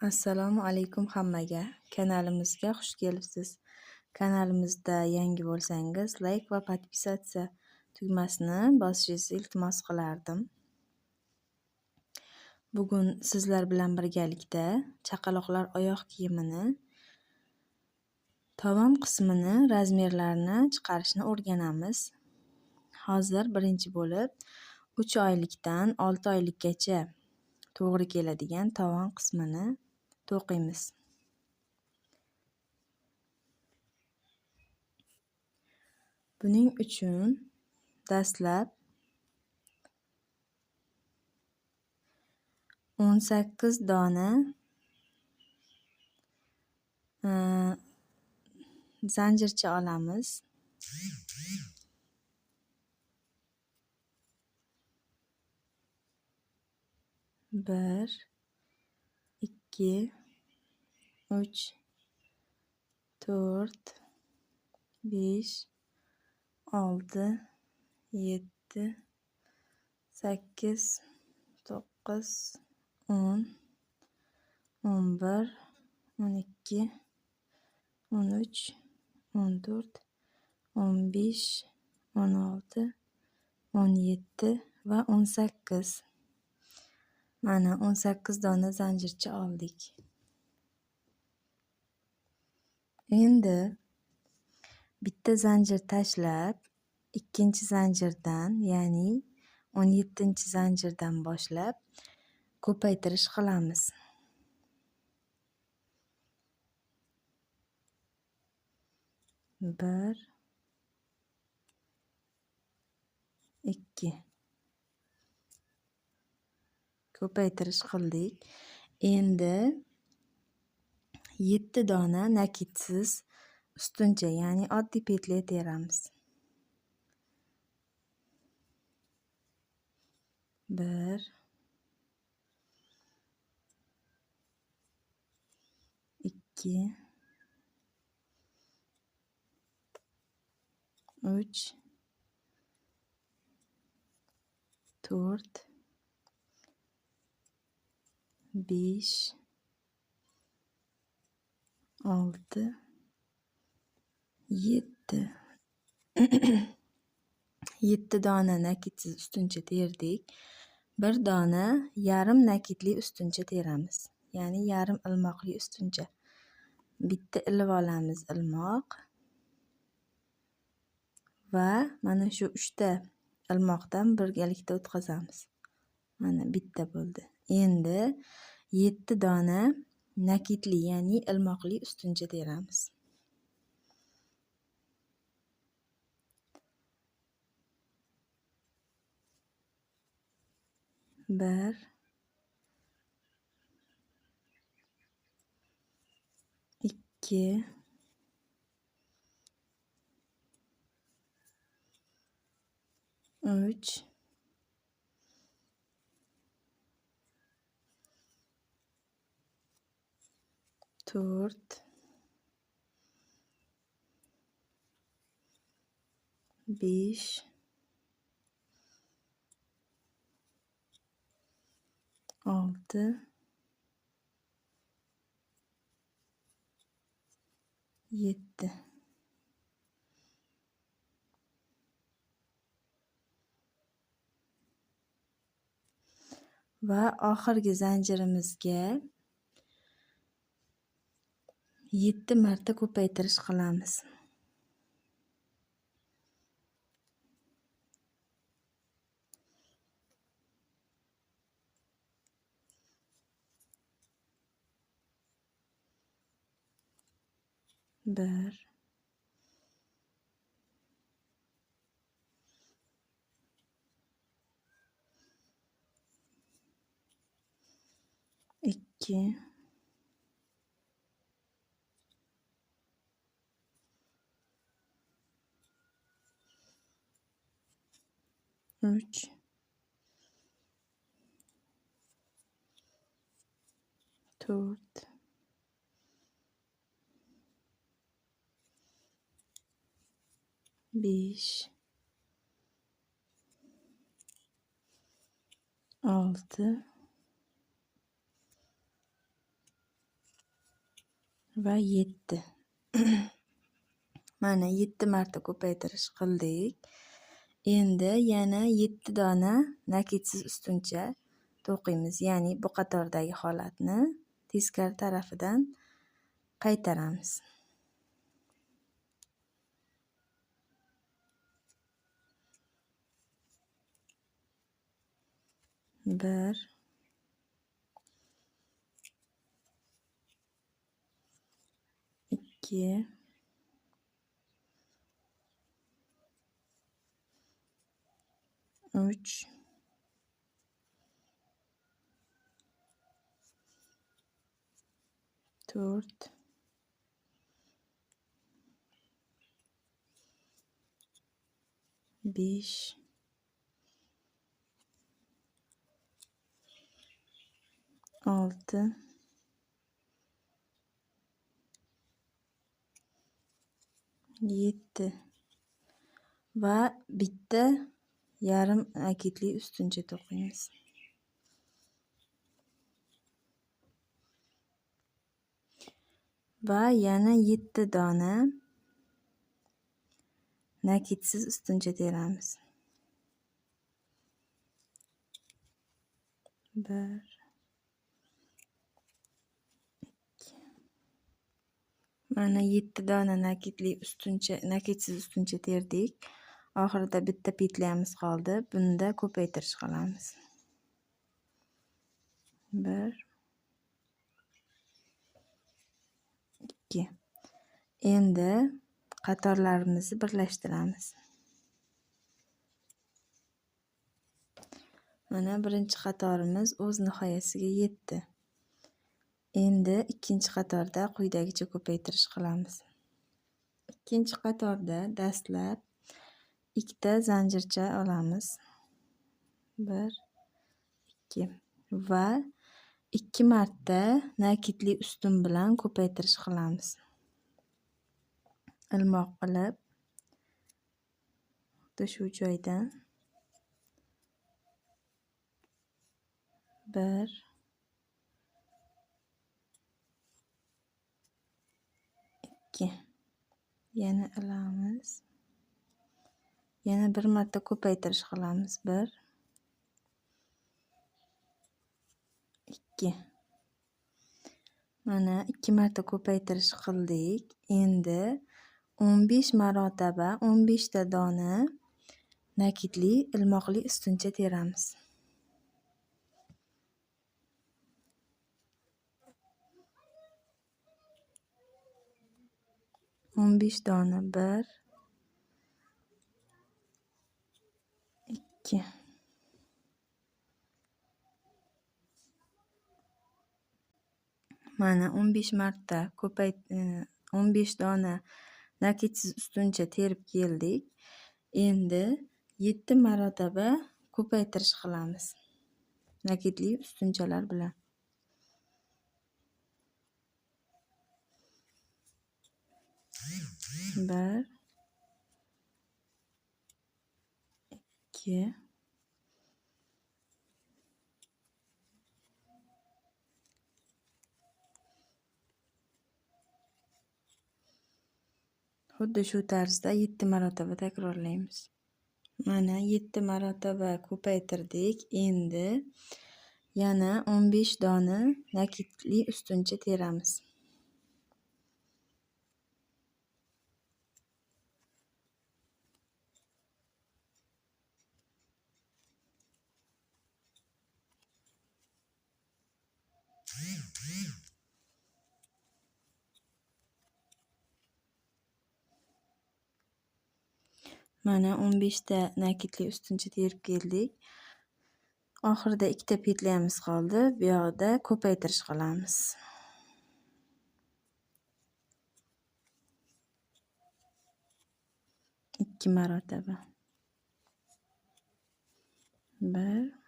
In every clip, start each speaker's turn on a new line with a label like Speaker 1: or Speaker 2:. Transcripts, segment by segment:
Speaker 1: Assalomu alaykum hammaga. Kanalimizga xush kelibsiz. Kanalimizda yangi bo'lsangiz, like va podpisatsiya tugmasini bosishingizni iltimos qilardim. Bugun sizlar bilan birgalikda chaqaloqlar oyoq kiyimini tovon qismini razmerlarini chiqarishni o'rganamiz. Hozir birinchi bo'lib 3 oylikdan 6 oylikgacha to'g'ri keladigan tovon qismini to'qiymiz. Buning uchun dastlab 18 dona zanjircha olamiz. Bir, ikki, uch, to'rt, besh, olti, yetti, sakkiz, to'qqiz, 10, 11, 12, 13, 14, 15, 16, 17 va 18. Mana 18 dona zanjircha oldik. Endi bitta zanjir tashlab, ikkinchi zanjirdan, ya'ni 17-zanjirdan boshlab ko'paytirish qilamiz. 1, 2 ko'paytirish qildik. Endi 7 dona nakitsiz ustuncha, ya'ni oddiy petля teramiz. 1, 2, 3, 4, 5, 6, 7. 7 dona nakitsiz ustuncha terdik. 1 dona yarim nakitli ustuncha teramiz. Ya'ni yarim ilmoqli ustuncha. Bitta ilib olamiz ilmoq va mana shu 3 ta ilmoqdan birgalikda o'tkazamiz. Mana bitta bo'ldi. Endi 7 dona nakitli, ya'ni ilmoqli ustuncha teramiz. 1, 2, 3, 4, 5, 6, 7. Va oxirgi zanjirimizga 7 marta ko'paytirish qilamiz. Bir, ikki, üç, to'rt, 5, 6, va 7. Mana 7 marta ko'paytirish qildik. Endi yana 7 dona nakitsiz ustuncha to'qiymiz. Ya'ni bu qatordagi holatni teskari tarafidan qaytaramiz. 1 2 3 4 5 6 7 va bitta yarim nakitli ustuncha to'qiymiz. Va yana 7 dona nakitsiz ustuncha teramiz. 1 Mana 7 dona nakitsiz ustuncha terdik. Oxirida bitta petlyamiz qoldi. Bunda ko'paytirish qilamiz. 1 2 Endi qatorlarimizni birlashtiramiz. Mana birinchi qatorimiz o'z nihoyasiga yetdi. Endi ikkinchi qatorda quyidagicha ko'paytirish qilamiz. Ikkinchi qatorda dastlab ikkita zanjircha olamiz. 1 2 va 2 marta nakitli ustun bilan ko'paytirish qilamiz. Ilmoq qilib xuddi shu joydan 1 2 yana ilamiz. Yana bir marta ko'paytirish qilamiz. 1 2 Mana 2 marta ko'paytirish qildik. Endi 15 marotaba 15 ta dona nakitli ilmoqli ustuncha teramiz. 15 dona 1 2 Mana 15 marta 15 dona nakitsiz ustuncha terib keldik. Endi 7 marotaba ko'paytirish qilamiz nakitli ustunchalar bilan. 1 2 Xuddi shu tarzda 7 marotaba takrorlaymiz. Mana 7 marotaba ko'paytirdik. Endi yana 15 dona nakitli ustuncha teramiz. Mana 15 ta nakitli ustuncha terib keldik. Oxirida ikkita petlyamiz qoldi. Bu yoqda ko'paytirish qilamiz. 2 marotaba. 1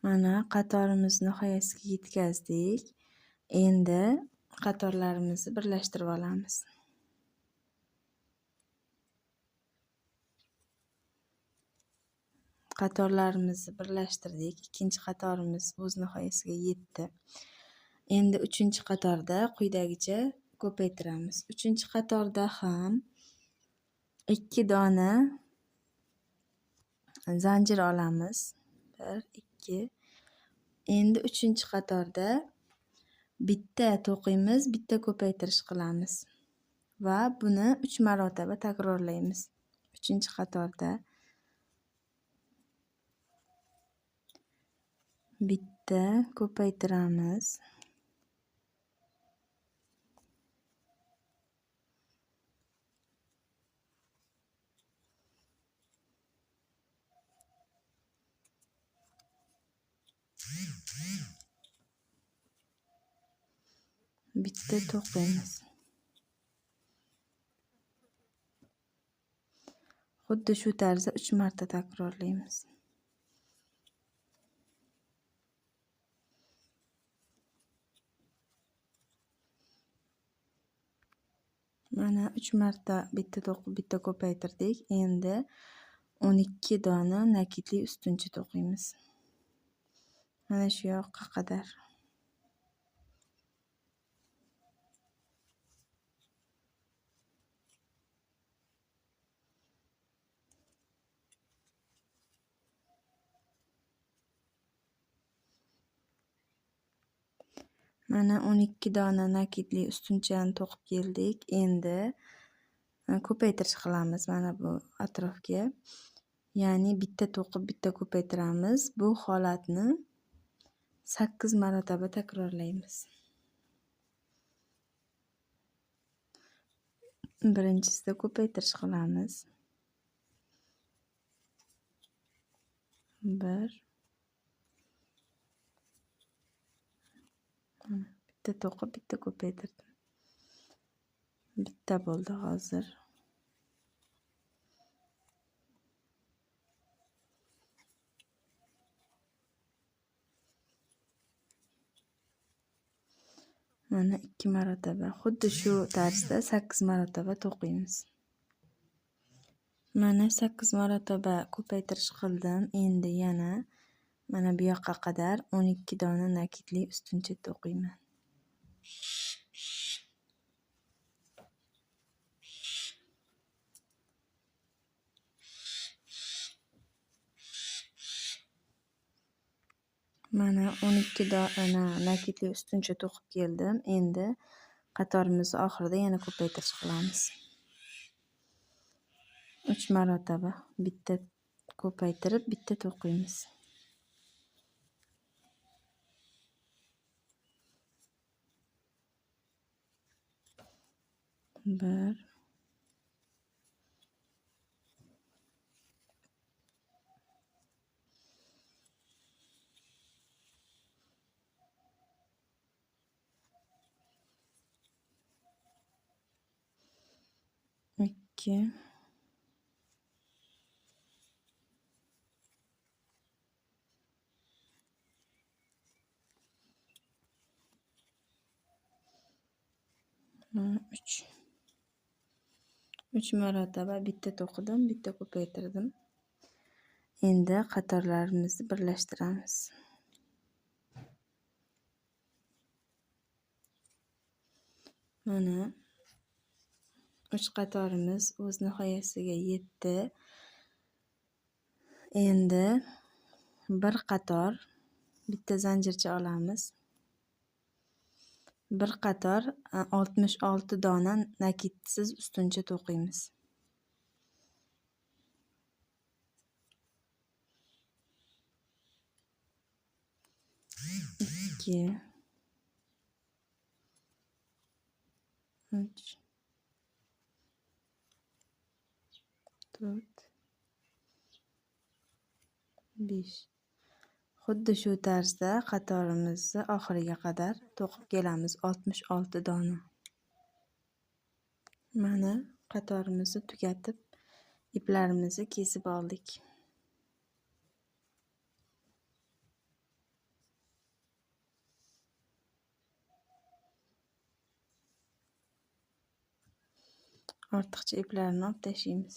Speaker 1: Mana qatorimiz nihoyasiga yetkazdik. Endi qatorlarimizni birlashtirib olamiz. qatorlarimizni birlashtirdik. Ikkinchi qatorimiz o'z nihoyasiga yetdi. Endi uchinchi qatorda quyidagicha ko'paytiramiz. Uchinchi qatorda ham 2 dona zanjir olamiz. 1, 2. Endi uchinchi qatorda bitta to'qiymiz, bitta ko'paytirish qilamiz va buni 3 marotaba takrorlaymiz. Uchinchi qatorda bitta ko'paytiramiz. Bitta to'qiymiz. Xuddi shu tarzda 3 marta takrorlaymiz. Mana 3 marta bitta to'qib, bitta ko'paytirdik. Endi 12 dona nakitli ustuncha to'qiymiz. Mana shu yoqqa qadar. Mana 12 dona nakitli ustunchani to'qib keldik. Endi ko'paytirish qilamiz mana bu atrofga. Ya'ni bitta to'qib, bitta ko'paytiramiz. Bu holatni 8 marotaba takrorlaymiz. Birinchisida ko'paytirish qilamiz. 1. Bitta to'qib, bitta ko'paytirdim. Bitta bo'ldi hozir. Mana 2 marotaba. Xuddi shu tarzda 8 marotaba to'qiymiz. Mana 8 marotaba ko'paytirish qildim. Endi yana mana bu yoqqa qadar 12 dona nakitli ustuncha to'qiyman. Mana 12 dona nakitli ustuncha to'qib keldim. Endi qatorimiz oxirida yana ko'paytirish qilamiz. 3 marotaba bitta ko'paytirib, bitta to'qiymiz. 1. 2. 3. 3 marotaba bitta to'qidim, bitta ko'paytirdim. Endi qatorlarimizni birlashtiramiz. Mana 3 qatorimiz o'z nihoyasiga yetdi. Endi bir qator bitta zanjircha olamiz. Bir qator 66 dona nakitsiz ustuncha to'qiymiz. 2. 3. 4. 5. Xuddi shu tarzda qatorimizni oxiriga qadar to'qib kelamiz. 66 dona. Mana qatorimizni tugatib, iplarimizni kesib oldik. Ortiqcha iplarni olib tashlaymiz.